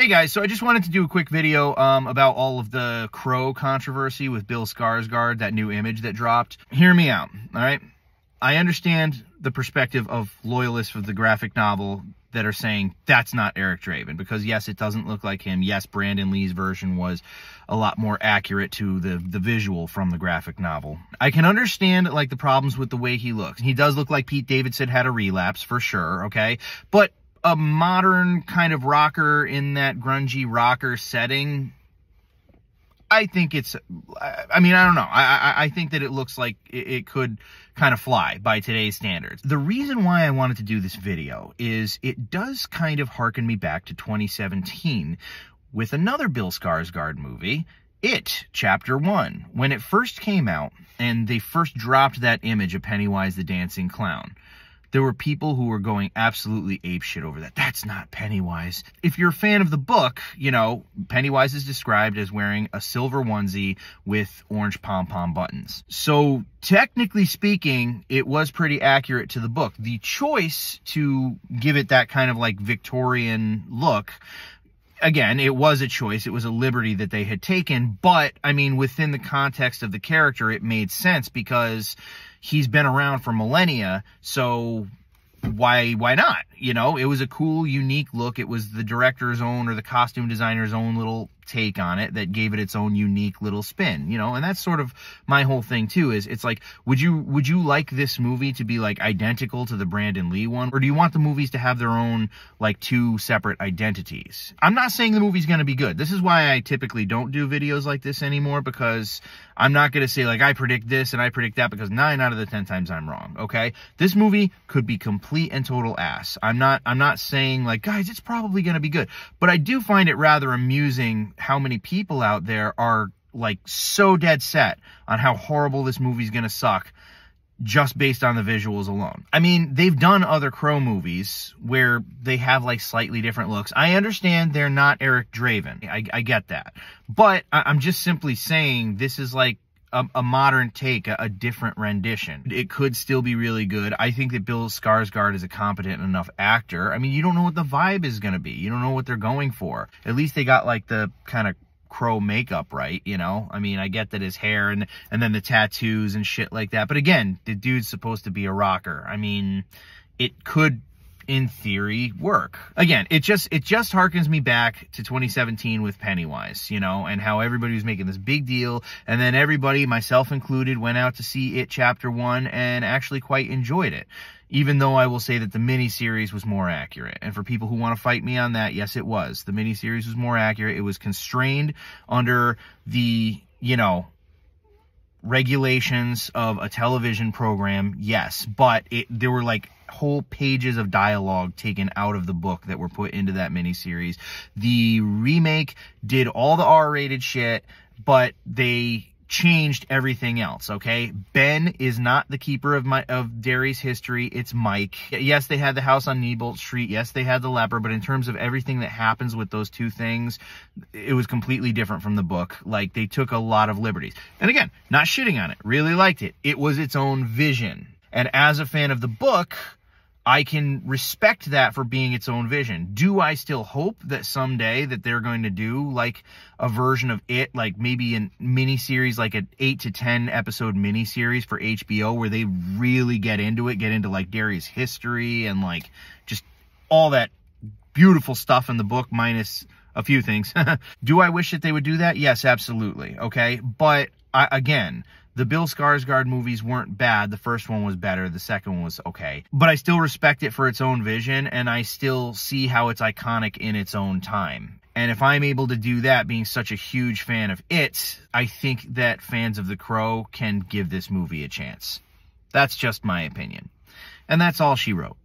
guys, so I just wanted to do a quick video about all of the Crow controversy with Bill Skarsgård, that new image that dropped. Hear me out, all right? I understand the perspective of loyalists of the graphic novel that are saying that's not Eric Draven, because yes, it doesn't look like him. Yes, Brandon Lee's version was a lot more accurate to the visual from the graphic novel. I can understand like the problems with the way he looks. He does look like Pete Davidson had a relapse for sure, okay? But a modern kind of rocker in that grungy rocker setting, I think it's, I mean, I don't know. I think that it looks like it could kind of fly by today's standards. The reason why I wanted to do this video is it does kind of harken me back to 2017 with another Bill Skarsgård movie, It, Chapter 1. When it first came out and they first dropped that image of Pennywise the Dancing Clown, there were people who were going absolutely apeshit over that. That's not Pennywise. If you're a fan of the book, you know, Pennywise is described as wearing a silver onesie with orange pom-pom buttons. So technically speaking, it was pretty accurate to the book. The choice to give it that kind of like Victorian look, again, it was a choice. It was a liberty that they had taken. But, I mean, within the context of the character, it made sense because he's been around for millennia, so why not? You know, it was a cool, unique look. It was the director's own or the costume designer's own little take on it that gave it its own unique little spin, you know, and that's sort of my whole thing too, is it's like, would you like this movie to be like identical to the Brandon Lee one, or do you want the movies to have their own like two separate identities? I'm not saying the movie's going to be good. This is why I typically don't do videos like this anymore, because I'm not going to say like I predict this and I predict that, because 9 out of the 10 times I'm wrong. Okay, this movie could be complete and total ass. I'm not saying like, guys, it's probably going to be good, but I do find it rather amusing how many people out there are like so dead set on how horrible this movie's gonna suck just based on the visuals alone. I mean, they've done other Crow movies where they have like slightly different looks. I understand they're not Eric Draven. I get that. But I'm just simply saying this is like a modern take, a different rendition. It could still be really good. I think that Bill Skarsgård is a competent enough actor. I mean, you don't know what the vibe is going to be. You don't know what they're going for. At least they got like the kind of Crow makeup right, you know? I mean, I get that his hair and then the tattoos and shit like that. But again, the dude's supposed to be a rocker. I mean, it could, in theory, work. Again, it just harkens me back to 2017 with Pennywise, you know, and how everybody was making this big deal, and then everybody, myself included, went out to see It Chapter 1 and actually quite enjoyed it. Even though I will say that the miniseries was more accurate. And for people who want to fight me on that, yes, it was. The miniseries was more accurate. It was constrained under the, you know, regulations of a television program, yes, but there were like whole pages of dialogue taken out of the book that were put into that miniseries. The remake did all the R-rated shit, but they changed everything else, okay? Ben is not the keeper of Derry's history, it's Mike. Yes, they had the house on Neibolt Street, yes, they had the leper, but in terms of everything that happens with those two things, it was completely different from the book. Like, they took a lot of liberties. And again, not shitting on it, really liked it. It was its own vision. And as a fan of the book, I can respect that for being its own vision. Do I still hope that someday that they're going to do like a version of it, like maybe a miniseries, like an 8 to 10 episode miniseries for HBO where they really get into like Derry's history and like just all that beautiful stuff in the book minus a few things. Do I wish that they would do that? Yes, absolutely. Okay. But again, the Bill Skarsgård movies weren't bad. The first one was better. The second one was okay. But I still respect it for its own vision, and I still see how it's iconic in its own time. And if I'm able to do that, being such a huge fan of it, I think that fans of The Crow can give this movie a chance. That's just my opinion. And that's all she wrote.